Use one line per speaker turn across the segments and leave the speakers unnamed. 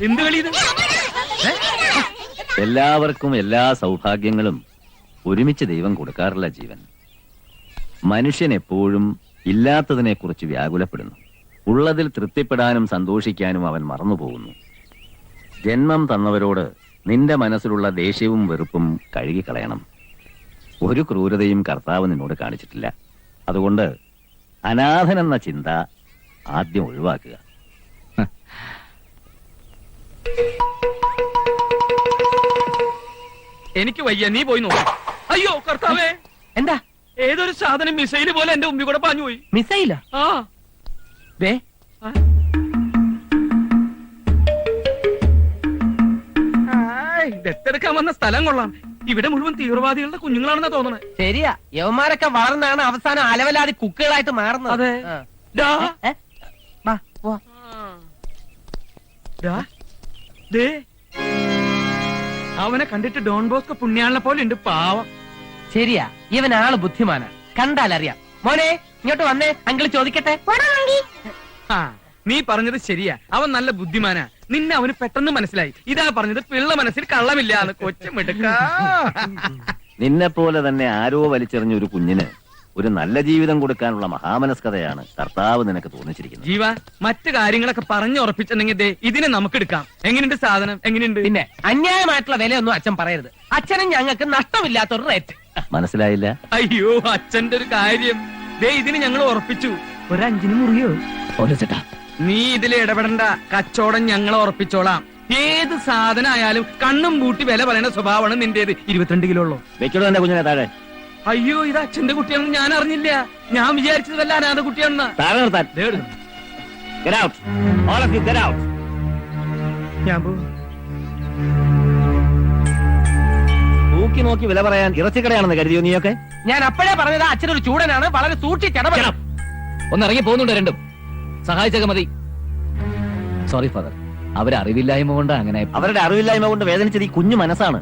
എന്ത് കളി ഇത്?
എല്ലാവർക്കും എല്ലാ സൗഭാഗ്യങ്ങളും ഒരുമിച്ച് ദൈവം കൊടുക്കാറില്ല ജീവൻ. മനുഷ്യൻ എപ്പോഴും ഇല്ലാത്തതിനെ കുറിച്ച് വ്യാകുലപ്പെടുന്നു. ഉള്ളതിൽ തൃപ്തിപ്പെടാനും സന്തോഷിക്കാനും അവൻ മറന്നുപോകുന്നു. ജന്മം തന്നവരോട് നിന്റെ മനസ്സിലുള്ള ദേഷ്യവും വെറുപ്പും കഴുകിക്കളയണം. ഒരു ക്രൂരതയും കർത്താവ് നിന്നോട് കാണിച്ചിട്ടില്ല. അതുകൊണ്ട് അനാഥനെന്ന ചിന്ത ആദ്യം ഒഴിവാക്കുക.
എനിക്ക് വയ്യ, നീ പോയി നോക്ക്. അയ്യോ കർത്താവേ!
എന്താ?
ഏതൊരു സാധനം മിസൈല് പോലെ എന്റെ മുമ്പിൽ കൂടെ പാഞ്ഞു പോയി.
മിസൈല?
ആ ദത്തെടുക്കാൻ വന്ന സ്ഥലം കൊള്ളാം. ഇവിടെ മുഴുവൻ തീവ്രവാദികളുടെ കുഞ്ഞുങ്ങളാണെന്നാ തോന്നണേ.
ശരിയാ, യവന്മാരൊക്കെ വളർന്നാണ് അവസാനം അലവലാതി കുക്കുകളായിട്ട് മാറുന്നത്.
അതെ. അവനെ കണ്ടിട്ട് ഡോൺ ബോസ്കോ പുണ്യാളെ പോലെ ഉണ്ട്, പാവം.
ശരിയാ, ഇവൻ ആള് ബുദ്ധിമാനാ, കണ്ടാലറിയാം. മോനെ ഇങ്ങോട്ട് വന്നേ, അങ്കിള് ചോദിക്കട്ടെ.
ആ, നീ പറഞ്ഞത് ശരിയാ, അവൻ നല്ല ബുദ്ധിമാനാ. നിന്നെ അവന് പെട്ടെന്ന് മനസ്സിലായി. ഇതാ പറഞ്ഞത് പിള്ള മനസ്സിൽ കള്ളമില്ല. കൊച്ചുമിടുക്ക.
നിന്നെ പോലെ തന്നെ ആരോ വലിച്ചെറിഞ്ഞ ഒരു കുഞ്ഞിന് ഒരു നല്ല ജീവിതം കൊടുക്കാനുള്ള മഹാമനസ്കതയാണ് കർത്താവ് നിനക്ക് തോന്നിച്ചിരിക്കുന്നത്.
ജീവ, മറ്റു കാര്യങ്ങളൊക്കെ പറഞ്ഞുറപ്പിച്ചിട്ടുണ്ടെങ്കിൽ ഇതിനെ നമുക്ക് എടുക്കാം. എങ്ങനെയുണ്ട് സാധനം? എങ്ങനെയുണ്ട്?
പിന്നെ അന്യായമായിട്ടുള്ള വിലയൊന്നും അച്ഛൻ പറയരുത്. അച്ഛനും ഞങ്ങൾക്ക് നഷ്ടമില്ലാത്തൊരു റേറ്റ്.
മനസ്സിലായില്ല?
അയ്യോ, അച്ഛന്റെ ഒരു കാര്യം. ഇതിന് ഞങ്ങൾ ഉറപ്പിച്ചു.
ഒരു 5 മുറിയോ?
നീ ഇതിൽ ഇടപെടണ്ട. കച്ചവടം ഞങ്ങൾ ഉറപ്പിച്ചോളാം. ഏത് സാധനം ആയാലും കണ്ണും പൂട്ടി വില പറയുന്ന സ്വഭാവമാണ് നിന്റേത്. 22 കിലോ ഉള്ളൂ.
വെച്ചോളൂ എന്റെ കുഞ്ഞിനെ താഴെ.
അയ്യോ, ഇത് അച്ഛന്റെ കുട്ടിയാണെന്ന് ഞാൻ അറിഞ്ഞില്ല. ഞാൻ വിചാരിച്ചത് വല്ല അനാഥ കുട്ടിയാണെന്ന്.
നോക്കി നോക്കി വില പറയാൻ ഇറച്ചിക്കടയാണെന്ന് കരുതിയോ നീയൊക്കെ?
ഞാൻ അപ്പോഴേ പറഞ്ഞത് അച്ഛനൊരു ചൂടനാണ്, വളരെ സൂക്ഷിച്ചിടപെടണം.
ഒന്നിറങ്ങി പോകുന്നുണ്ട് രണ്ടും. സഹായിച്ചൊക്കെ മതി. സോറി ഫാദർ, അവരറിവില്ലായ്മ കൊണ്ട് അങ്ങനെ.
അവരുടെ അറിവില്ലായ്മ കൊണ്ട് വേദനിച്ചത് ഈ കുഞ്ഞു മനസ്സാണ്.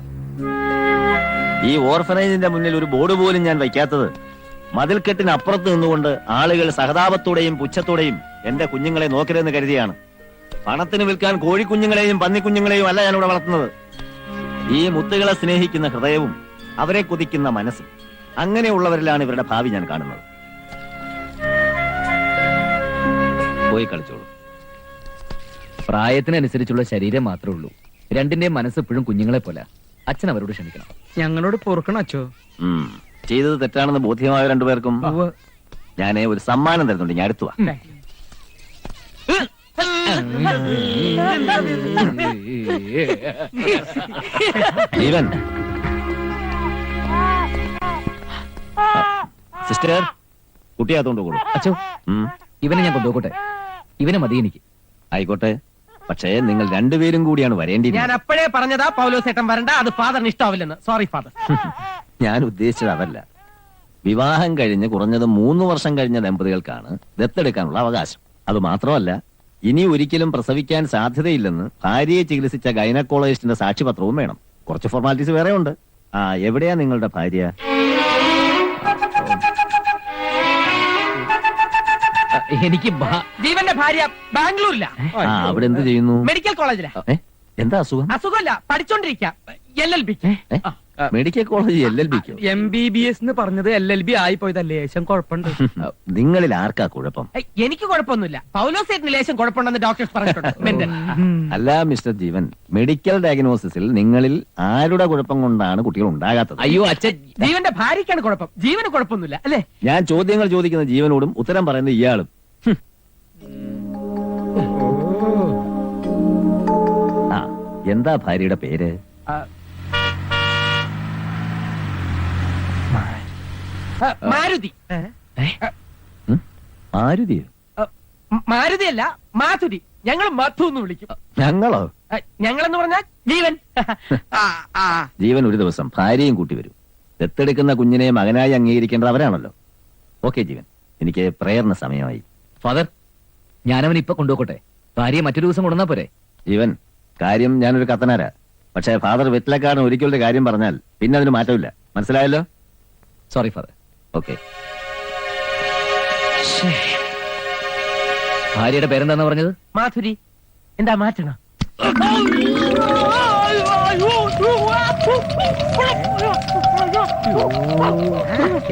ഈ ഓർഫനേജിന്റെ മുന്നിൽ ഒരു ബോർഡ് പോലും ഞാൻ വയ്ക്കാത്തത് മതിൽക്കെട്ടിന് അപ്പുറത്ത് നിന്നുകൊണ്ട് ആളുകൾ സഹതാപത്തോടെയും പുച്ഛത്തോടെയും എന്റെ കുഞ്ഞുങ്ങളെ നോക്കരുതെന്ന് കരുതിയാണ്. പണത്തിന് വിൽക്കാൻ കോഴിക്കുഞ്ഞുങ്ങളെയും പന്നിക്കുഞ്ഞുങ്ങളെയും അല്ല ഞാനിവിടെ വളർത്തുന്നത്. ഈ മുത്തുകളെ സ്നേഹിക്കുന്ന ഹൃദയവും അവരെ കൊതിക്കുന്ന മനസ്സും, അങ്ങനെയുള്ളവരിലാണ് ഇവരുടെ ഭാവി ഞാൻ കാണുന്നത്.
പോയി കളിച്ചോളൂ. പ്രായത്തിനനുസരിച്ചുള്ള ശരീരം മാത്രമേ ഉള്ളൂ. രണ്ടിന്റെയും മനസ്സ് എപ്പോഴും കുഞ്ഞുങ്ങളെ പോലെ. അച്ഛൻ അവരോട് ക്ഷമിക്കണം.
ഞങ്ങളോട് പൊറുക്കണം അച്ഛോ.
ചെയ്തത് തെറ്റാണെന്ന് ബോധ്യമായ രണ്ടുപേർക്കും ഞാൻ ഒരു സമ്മാനം തരുന്നുണ്ട്. ഞാൻ അടുത്തുവാ. ജീവൻ, സിസ്റ്റർ, കുട്ടിയാത്തോണ്ട് കൂടും.
അച്ഛോ, ഇവനെ ഞാൻ കൊണ്ടുപോകട്ടെ. ഇവനെ മതി എനിക്ക്.
ആയിക്കോട്ടെ, പക്ഷേ നിങ്ങൾ രണ്ടുപേരും കൂടിയാണ് വരേണ്ടത്.
ഞാൻ അപ്പോഴേ പറഞ്ഞതാ പൗലോസേട്ടൻ വരണ്ട, അത് ഫാദറിന് ഇഷ്ടാവില്ലെന്ന്. Sorry father.
ഞാൻ ഉദ്ദേശിച്ചത് അതല്ല. വിവാഹം കഴിഞ്ഞ് കുറഞ്ഞത് 3 വർഷം കഴിഞ്ഞ ദമ്പതികൾക്കാണ് ദത്തെടുക്കാനുള്ള അവകാശം. അത് മാത്രമല്ല, ഇനി ഒരിക്കലും പ്രസവിക്കാൻ സാധ്യതയില്ലെന്ന് ഭാര്യയെ ചികിത്സിച്ച ഗൈനക്കോളജിസ്റ്റിന്റെ സാക്ഷ്യപത്രവും വേണം. കുറച്ച് ഫോർമാലിറ്റീസ് വേറെ ഉണ്ട്. എവിടെയാ നിങ്ങളുടെ ഭാര്യ?
എനിക്ക്
ജീവന്റെ ഭാര്യ ബാംഗ്ലൂരില.
അവിടെ എന്ത് ചെയ്യുന്നു?
മെഡിക്കൽ കോളേജിലാ.
എന്താ അസുഖം?
അസുഖമല്ല, പഠിച്ചോണ്ടിരിക്കാം. LLB.
മെഡിക്കൽ കോളേജ് LLBക്കോ?
MBBS എന്ന് പറഞ്ഞത് LLB ആയി പോയതല്ലേ? ലേശം കുഴപ്പമുണ്ട്.
നിങ്ങളിൽ ആർക്കാ കുഴപ്പം?
എനിക്ക് കുഴപ്പമൊന്നുമില്ല. പൗലോസേട്ടന് ലേശം കുഴപ്പമുണ്ടെന്ന് ഡോക്ടേഴ്സ് പറഞ്ഞിട്ടുണ്ട്.
അല്ല മിസ്റ്റർ ജീവൻ, മെഡിക്കൽ ഡയഗ്നോസിസിൽ നിങ്ങളിൽ ആരുടെ കുഴപ്പം കൊണ്ടാണ് കുട്ടികൾ ഉണ്ടാകാത്തത്?
അയ്യോ അച്ഛൻ,
ജീവന്റെ ഭാര്യയ്ക്കാണ് കുഴപ്പം, ജീവന് കുഴപ്പമൊന്നുമില്ല അല്ലേ?
ഞാൻ ചോദ്യങ്ങൾ ചോദിക്കുന്ന ജീവനോടും ഉത്തരം പറയുന്ന ഇയാളും. എന്താ ഭാര്യയുടെ പേര്?
മാരുതി.
മാരുതിയോ?
മാരുതിയല്ല, മാധുരി. ഞങ്ങൾ മധു എന്ന് വിളിക്കും.
ഞങ്ങളോ?
ഞങ്ങളെന്ന് പറഞ്ഞാൽ ജീവൻ.
ജീവൻ ഒരു ദിവസം ഭാര്യയും കൂട്ടി വരും. ദത്തെടുക്കുന്ന കുഞ്ഞിനെ മകനായി അംഗീകരിക്കേണ്ടത് അവരാണല്ലോ. ഓക്കെ ജീവൻ, എനിക്ക് പ്രേയറിന് സമയമായി.
ഫാദർ, ഞാനവൻ ഇപ്പൊ കൊണ്ടുപോകട്ടെ. ഭാര്യയെ മറ്റൊരു ദിവസം കൊണ്ടുവന്നാ പോരെ?
ജീവൻ, കാര്യം ഞാനൊരു കത്തനാരാ. പക്ഷേ ഫാദർ വെറ്റിലക്കാരൻ ഒരിക്കലൊരു കാര്യം പറഞ്ഞാൽ പിന്നെ അതിന് മാറ്റമില്ല. മനസ്സിലായല്ലോ?
Sorry father.
ഓക്കെ.
ഭാര്യയുടെ പേരെന്താന്ന് പറഞ്ഞത്?
മാധുരി. എന്താ മാറ്റണോ?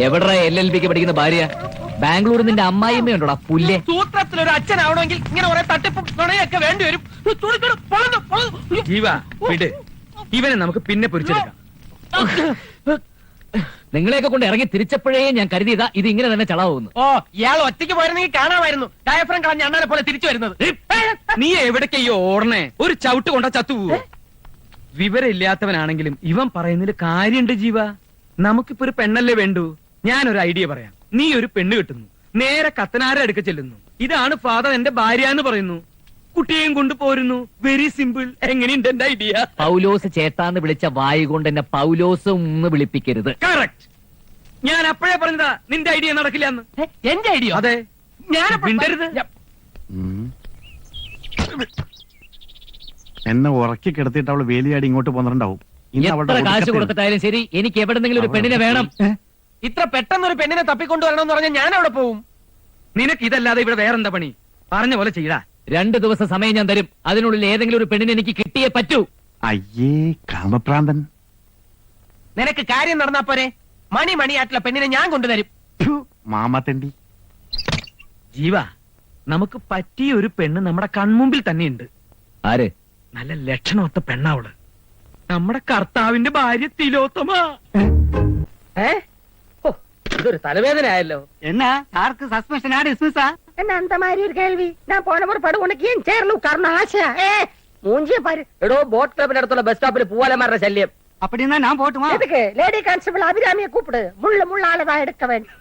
എവിടെ LLBക്ക് പഠിക്കുന്ന ഭാര്യ? ബാംഗ്ലൂർ നിന്റെ അമ്മായിമ്മയുണ്ടോടാ പുല്ലേ?
സൂത്രത്തിൽ ഒരു അച്ഛനാവണമെങ്കിൽ ഇങ്ങനെ കുറെ തട്ടിപ്പും നുണയൊക്കെ വേണ്ടി വരും.
ജീവ വിട്, ഇവനെ നമുക്ക് പിന്നെ പൊരിച്ചെടുക്കാം.
നിങ്ങളെയൊക്കെ കൊണ്ട് ഇറങ്ങി തിരിച്ചപ്പോഴേ ഞാൻ കരുതിയതാ ഇത് ഇങ്ങനെ തന്നെ ചളാവുന്നു.
ഓ, ഇയാൾ ഒറ്റയ്ക്ക് പോയിരുന്നെങ്കിൽ കാണാമായിരുന്നു ഡയഫ്രം കളഞ്ഞ അണ്ണാനെ പോലെ തിരിച്ചു വരുന്നത്.
നീ എവിടേക്കയ്യോ ഓടണേ? ഒരു ചവിട്ട് കൊണ്ട ചത്തുപോവോ? വിവരമില്ലാത്തവനാണെങ്കിലും ഇവൻ പറയുന്നതിൽ കാര്യമുണ്ട് ജീവ. നമുക്കിപ്പോ ഒരു പെണ്ണല്ലേ വേണ്ടു. ഞാനൊരു ഐഡിയ പറയാം. നീ ഒരു പെണ്ണ് കിട്ടുന്നു, നേരെ കത്തനാരെ അടുക്ക ചെല്ലുന്നു. ഇതാണ് ഫാദർ എന്റെ ഭാര്യ എന്ന് പറയുന്നു, കുട്ടിയെയും കൊണ്ട് പോരുന്നു. Very simple. എങ്ങനെയുണ്ട് എന്റെ ഐഡിയ?
പൗലോസ് ചേട്ടാന്ന് വിളിച്ച വായു കൊണ്ട് എന്നെ പൗലോസ് ഒന്ന് വിളിപ്പിക്കരുത്.
കറക്റ്റ്. ഞാൻ അപ്പോഴേ പറഞ്ഞതാ നിന്റെ ഐഡിയ നടക്കില്ല എന്ന്.
എന്റെ ഐഡിയ?
അതെ.
ഞാൻ
മിണ്ടരുത്.
എന്നെ ഉറക്കി കിടത്തിയിട്ട് അവള് വേലിയാടി ഇങ്ങോട്ട് പോന്നിട്ടുണ്ടാവും.
എത്ര കാശ് കൊടുത്തിട്ടായാലും ശരി, എനിക്ക് എവിടെന്നെങ്കിലും ഒരു പെണ്ണിനെ വേണം.
ഇത്ര പെട്ടെന്നൊരു പെണ്ണിനെ തപ്പിക്കൊണ്ടുവരണമെന്ന് പറഞ്ഞാൽ ഞാൻ അവിടെ പോവും.
നിനക്ക് ഇതല്ലാതെ ഇവിടെ വേറെന്താ പണി? പറഞ്ഞ പോലെ ചെയ്യടാ.
2 ദിവസം സമയം ഞാൻ തരും. അതിനുള്ളിൽ ഏതെങ്കിലും ഒരു പെണ്ണിനെ എനിക്ക് കിട്ടിയേ പറ്റൂ.
അയ്യേ കാമപ്രാന്തൻ.
നിനക്ക് കാര്യം നടന്നാ പോരെ? മണിയായിട്ടുള്ള പെണ്ണിനെ ഞാൻ കൊണ്ടുതരും.
മാമാത്തണ്ടി.
ജീവ, നമുക്ക് പറ്റിയ ഒരു പെണ്ണ് നമ്മുടെ കൺമുമ്പിൽ തന്നെയുണ്ട്.
ആര്?
നല്ല ലക്ഷണമൊത്ത പെണ്ണാവള്. നമ്മുടെ കർത്താവിന്റെ ഭാര്യ തിലോത്തമ.
ഇതൊരു തലവേദന ആയല്ലോ.
என்ன சாருக்கு சஸ்பென்ஷனா டிஸ்மிஸா?
என்ன அந்த மாதிரி ஒரு கேள்வி? நான் போன முறை படு உனக்கு ஏன் சேர்ல உட்காரணும் ஆசையா? மூஞ்சிய பாரு.
എടോ, ബോട്ട് ക്ലബിന്റെ അടുത്തുള്ള ബസ് സ്റ്റോപ്പിൽ പൂവാലന്മാരുടെ ശല്യം.
அப்படின்னா நான் போட்டுமா?
எதுக்கு? லேடி கான்ஸ்டபிள் அபிராமியை கூப்பிடு. முள்ளாலதான் எடுக்க வேண்டும்.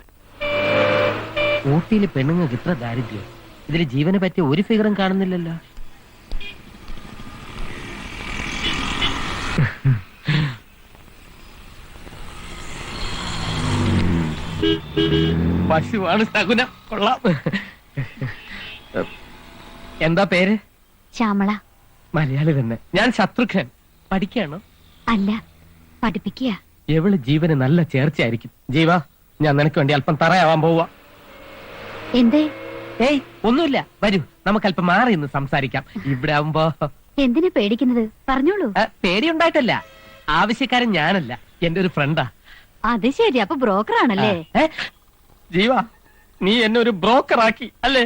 ഊട്ടിയില് പെണ്ണുങ്ങൾക്ക് ഇത്ര ദാരിദ്ര്യം. ഇതില് ജീവന് പറ്റിയ ഒരു ഫിഗറും കാണുന്നില്ലല്ലോ. പശുവാണ് സകുനം. കൊള്ളാം. എന്താ പേര്?
ശ്യാമള.
മലയാളി തന്നെ. ഞാൻ ശത്രുഘ്നൻ. പഠിക്കാണോ?
അല്ല, പഠിപ്പിക്കുക.
എവള് ജീവന് നല്ല ചേർച്ചയായിരിക്കും. ജീവ, ഞാൻ നിനക്ക് വേണ്ടി അല്പം തറയാവാൻ പോവാ.
എന്തേ?
ഏയ്, ഒന്നുമില്ല. വരൂ, നമുക്ക് അല്പം മാറി ഇന്ന് സംസാരിക്കാം. ഇവിടെ ആവുമ്പോ
എന്തിനു പേടിക്കുന്നത്? പറഞ്ഞോളൂ.
പേടിയുണ്ടായിട്ടല്ല. ആവശ്യക്കാരൻ ഞാനല്ല, എന്റെ ഒരു ഫ്രണ്ടാ.
അത് ശരി, അപ്പൊ ബ്രോക്കർ ആണല്ലേ?
ജീവ, നീ എന്നെ ഒരു ബ്രോക്കർ ആക്കി അല്ലേ?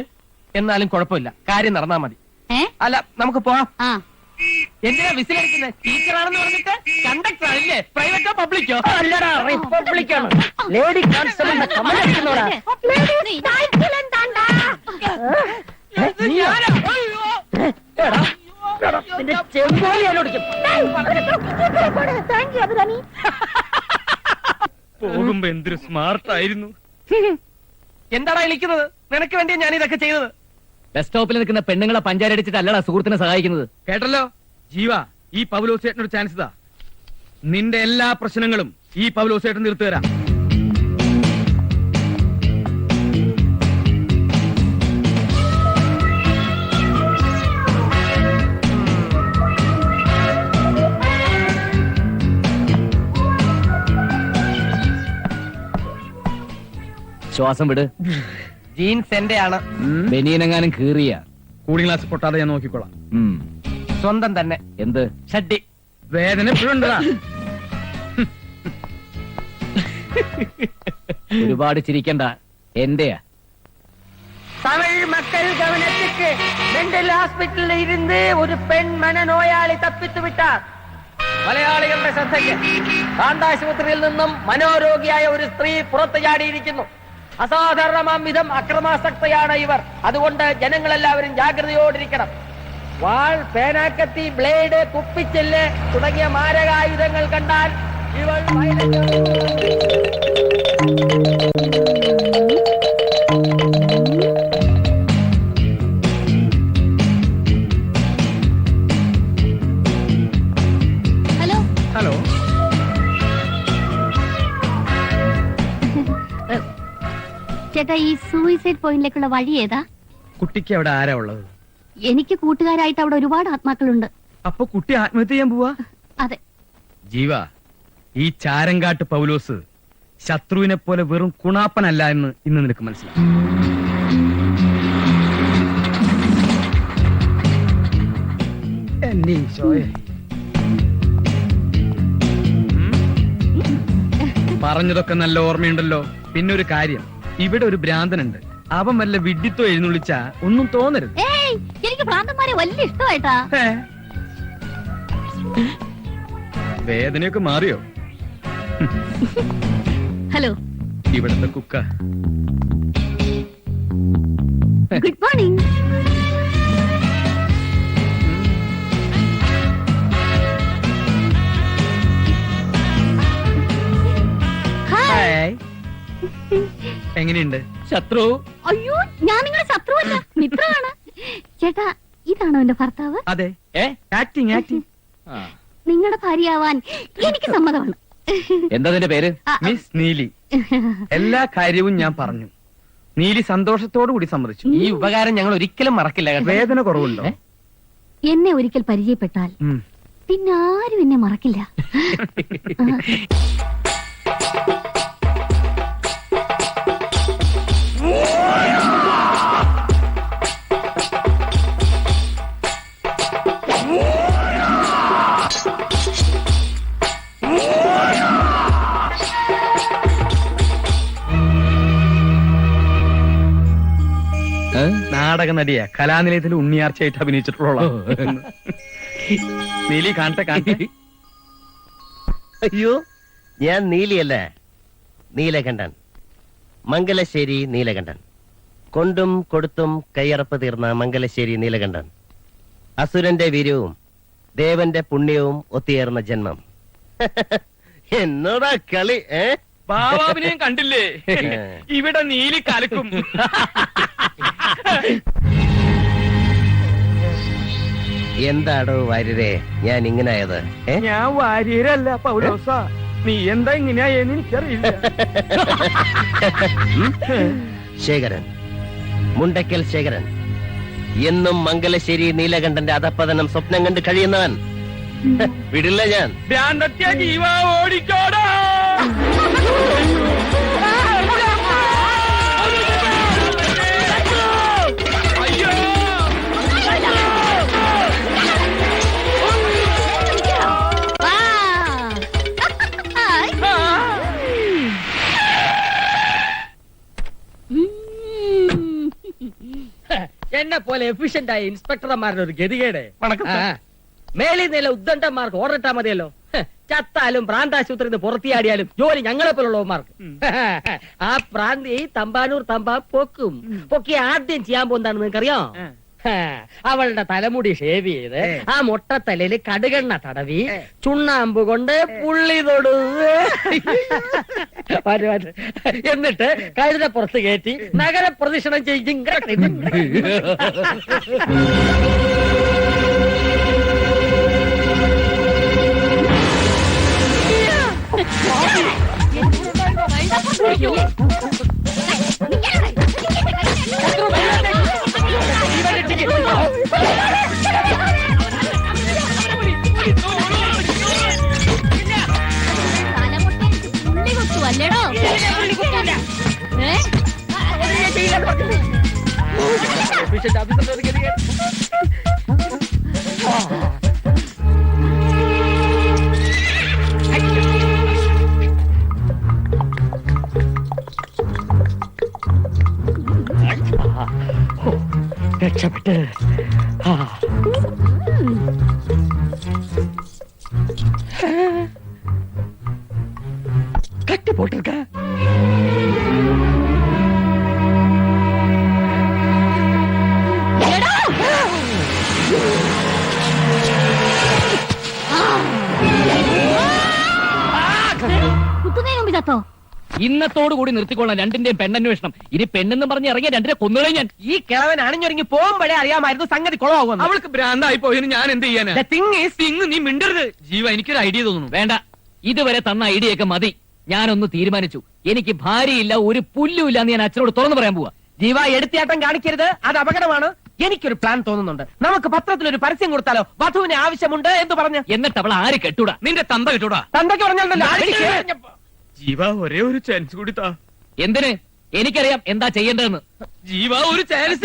എന്നാലും കുഴപ്പമില്ല, കാര്യം നടന്നാ മതി. അല്ല, നമുക്ക് പോവാം. എന്തിനാ വിസിലടിക്കുന്നത്? ടീച്ചറാണെന്ന് പറഞ്ഞിട്ട് കണ്ടക്ടർ ആണല്ലേ? പ്രൈവറ്റോ പബ്ലിക്കോ? അല്ലടാ, റിപ്പബ്ലിക്കാണ്. Lady കോൺസ്റ്റബിളിന്റെ comment അടിക്കുന്നോടാ. നിന്റെ ചെമ്പോലി എന്നോടിക്കും.
പോകുമ്പോ എന്തൊരു സ്മാർട്ട് ആയിരുന്നു.
എന്താടാ വിളിക്കുന്നത്? നിനക്ക് വേണ്ടിയാ ഞാൻ ഇതൊക്കെ ചെയ്തത്.
ബസ് സ്റ്റോപ്പിൽ നിൽക്കുന്ന പെണ്ണുങ്ങളെ പഞ്ചാരടിച്ചിട്ട് അല്ലടാ സുഹൃത്തിനെ സഹായിക്കുന്നത്.
കേട്ടല്ലോ ജീവ, ഈ പൗലോസേട്ടനൊരു ചാൻസ് ഇതാ. നിന്റെ എല്ലാ പ്രശ്നങ്ങളും ഈ പൗലോസേട്ടൻ തീർത്തു തരാം.
ശ്വാസം വിട്.
ജീൻസ് എന്റെ ആണ്.
ബനിയനെങ്ങാനും കീറിയ
കൂളിംഗ് ഗ്ലാസ് പൊട്ടാതെ ഞാൻ നോക്കിക്കോളാം.
സ്വന്തം തന്നെ.
എന്ത്
ഷഡ്ഡി.
വേദന എപ്പോഴുണ്ടതാ.
ഒരുപാട് ചിരിക്കണ്ട, എന്റെയാ.
தமிழ் மக்கள் கவனத்துக்கு மெண்டல் ஹாஸ்பிட்டலில் இருந்து ஒரு பெண் மனநோயாளி தப்பித்து விட்டார்.
മലയാളികളുടെ ശ്രദ്ധയ്ക്ക്, കാണ്ടാശുപത്രിയിൽ നിന്നും മനോരോഗിയായ ഒരു സ്ത്രീ പുറത്തു ചാടിയിരിക്കുന്നു. അസാധാരണമാം വിധം അക്രമാസക്തയാണ് ഇവർ. അതുകൊണ്ട് ജനങ്ങളെല്ലാവരും ജാഗ്രതയോടിരിക്കണം. വാൾ, പേനാക്കത്തി, ബ്ലേഡ്, കുപ്പിച്ചില്ല് തുടങ്ങിയ മാരകായുധങ്ങൾ കണ്ടാൽ ഇവൾ
ഹലോ.
ഹലോ.
ചേട്ടാ, ഈ സൂയിസൈഡ് പോയിന്റിലേക്കുള്ള വഴി ഏതാ?
കുട്ടിക്ക് അവിടെ ആരാ ഉള്ളത്?
എനിക്ക് കൂട്ടുകാരായിട്ട് അവിടെ ഒരുപാട് ആത്മാക്കളുണ്ട്.
അപ്പൊ കുട്ടി ആത്മഹത്യ ചെയ്യാൻ പോവാ?
അതെ.
ജീവ, ഈ ചാരങ്കാട്ട് പൗലോസ് ശത്രുവിനെ പോലെ വെറും കുണാപ്പനല്ല എന്ന് ഇന്ന് നിനക്ക് മനസ്സിലാവും. എന്റെ ഈശോയെ. പറഞ്ഞതൊക്കെ നല്ല ഓർമ്മയുണ്ടല്ലോ. പിന്നെ ഒരു കാര്യം, ഇവിടെ ഒരു ഭ്രാന്തനുണ്ട്. അവൻ വല്ല വിഡ്ഢിത്തോ എഴുന്നള്ളിച്ചാ ഒന്നും തോന്നരുത്.
ഏയ് എനിക്ക് ഭ്രാന്തന്മാരെ വലിയ ഇഷ്ടമായിട്ടാ.
ഏ? വേദനയൊക്കെ മാറിയോ?
ഹലോ,
ഇവിടുത്തെ കുക്ക.
Good morning.
ഹായ്. എങ്ങനെയുണ്ട്?
ശത്രു
അയ്യോ, ഞാൻ നിങ്ങളുടെ ശത്രുവല്ല, മിത്രമാണ്. ചേട്ടാ, ഇതാണോ എന്റെ ഭർത്താവ്?
അതെ.
ഏ
ആക്ടിങ് ആക്ടിങ്.
നിങ്ങളുടെ ഭാര്യയാവാൻ എനിക്ക് സമ്മതമാണ്.
എന്താ നിന്റെ പേര്?
മിസ് നീലി. എല്ലാ കാര്യവും ഞാൻ പറഞ്ഞു. നീലി സന്തോഷത്തോടു കൂടി സമ്മതിച്ചു.
ഈ ഉപകാരം ഞങ്ങൾ ഒരിക്കലും മറക്കില്ല കേട്ടോ.
വേദന കുറവുണ്ടോ?
എന്നെ ഒരിക്കൽ പരിചയപ്പെട്ടാൽ
ഉം.
പിന്നെ ആരും എന്നെ മറക്കില്ല.
നാടക നടിയാ, കലാനിലയത്തിൽ ഉണ്ണിയാർച്ചയായിട്ട് അഭിനയിച്ചിട്ടുള്ള. നീലി കാണട്ടെ കാണട്ടെ.
അയ്യോ, ഞാൻ നീലിയല്ല, നീലകണ്ഠൻ. മംഗലശ്ശേരി നീലകണ്ഠൻ. കൊണ്ടും കൊടുത്തും കയ്യറപ്പ് തീർന്ന മംഗലശ്ശേരി നീലകണ്ഠൻ. അസുരന്റെ വീര്യവും ദേവന്റെ പുണ്യവും ഒത്തുചേർന്ന ജന്മം. എന്നോടാ കളി?
ബാബാവിനെയും കണ്ടില്ലേ? ഇവിടെ നീലി കലക്കും.
എന്താടോ വാര്യരെ ഞാൻ ഇങ്ങനായത്?
ഞാൻ വാര്യരല്ല പൗലോസ. നീ എന്താ ഇങ്ങനെയായെന്ന് എനിക്കറിയില്ല.
ശേഖരൻ, മുണ്ടക്കൽ ശേഖരൻ. എന്നും മംഗലശ്ശേരി നീലകണ്ഠന്റെ അധപ്പതനം സ്വപ്നം കണ്ട് കഴിയുന്നവൻ. വിടില്ല ഞാൻ.
ഭ്രാന്തത്യ ജീവ ഓടിക്കോടാ. അയ്യോ,
എന്നെ പോലെ എഫിഷ്യന്റ് ആയ ഇൻസ്പെക്ടർമാരുടെ ഒരു ഗതികേട്.
വണക്കം
ആ, മേലിൽ നില ഉദ്ദണ്ഡന്മാർക്ക് ഓർഡിട്ടാ മതിയല്ലോ. ചത്താലും പ്രാന്താശുപത്രിയിൽ നിന്ന് പുറത്തിയാടിയാലും ജോലി ഞങ്ങളെ പോലുള്ളവന്മാർക്ക്. ആ പ്രാന്തി തമ്പാനൂർ തമ്പാ പൊക്കി ആദ്യം ചെയ്യാൻ പോകുന്നതാണ് നിങ്ങൾക്കറിയോ? അവളുടെ തലമുടി ഷേവ് ചെയ്ത് ആ മൊട്ടത്തലയിൽ കടുകെണ്ണ തടവി ചുണ്ണാമ്പ് കൊണ്ട് പുള്ളി തൊടു, എന്നിട്ട് കഴുതപ്പുറത്ത് കയറ്റി നഗരപ്രദക്ഷിണം ചെയ്യും.
അല്ലേടോ?
രക്ഷപ്പെട്ട് കട്ടി പോട്ടിருக்க.
കുത്തുന്നതിന് മുമ്പ് ചത്തോ?
ഇന്നത്തോടു കൂടി നിർത്തിക്കൊള്ളാം രണ്ടിന്റെയും പെണ്ണന്വേഷണം. ഇനി പെണ്ണെന്ന് പറഞ്ഞ് ഇറങ്ങിയ രണ്ടിനെ കൊന്നുകളെ ഞാൻ.
ഈ കിളവൻ അണിഞ്ഞൊരുങ്ങി പോകുമ്പോഴേ അറിയാമായിരുന്നു സംഗതി കുളമാകും.
അവൾക്ക് ഭ്രാന്തായി പോയതിന് ഞാൻ എന്ത് ചെയ്യാനാ? നീ മിണ്ടരുത് ജീവ. എനിക്കൊരു ഐഡിയ തോന്നുന്നു.
വേണ്ട, ഇതുവരെ തന്ന ഐഡിയൊക്കെ മതി. ഞാനൊന്ന് തീരുമാനിച്ചു. എനിക്ക് ഭാര്യയില്ല, ഒരു പുല്ലുമില്ല എന്ന് ഞാൻ അച്ഛനോട് തുറന്നു പറയാൻ പോവാ.
ജീവ എടുത്തിയാട്ടം കാണിക്കരുത്, അത് അപകടമാണ്. എനിക്കൊരു പ്ലാൻ തോന്നുന്നുണ്ട്. നമുക്ക് പത്രത്തിലൊരു പരസ്യം കൊടുത്താലോ? വധുവിന് ആവശ്യമുണ്ട് എന്ന് പറഞ്ഞ്.
എന്നിട്ട് അവൾ ആര് കെട്ടൂടാ?
നിന്റെ തന്ത കിട്ടൂടാ.
തന്തയ്ക്ക് പറഞ്ഞാൽ
ജീവ ഒരേ ഒരു ചാൻസ് കൂടി താ.
എന്തിന്? എനിക്കറിയാം എന്താ ചെയ്യേണ്ടതെന്ന്.
ജീവ ഒരു ചാൻസ്.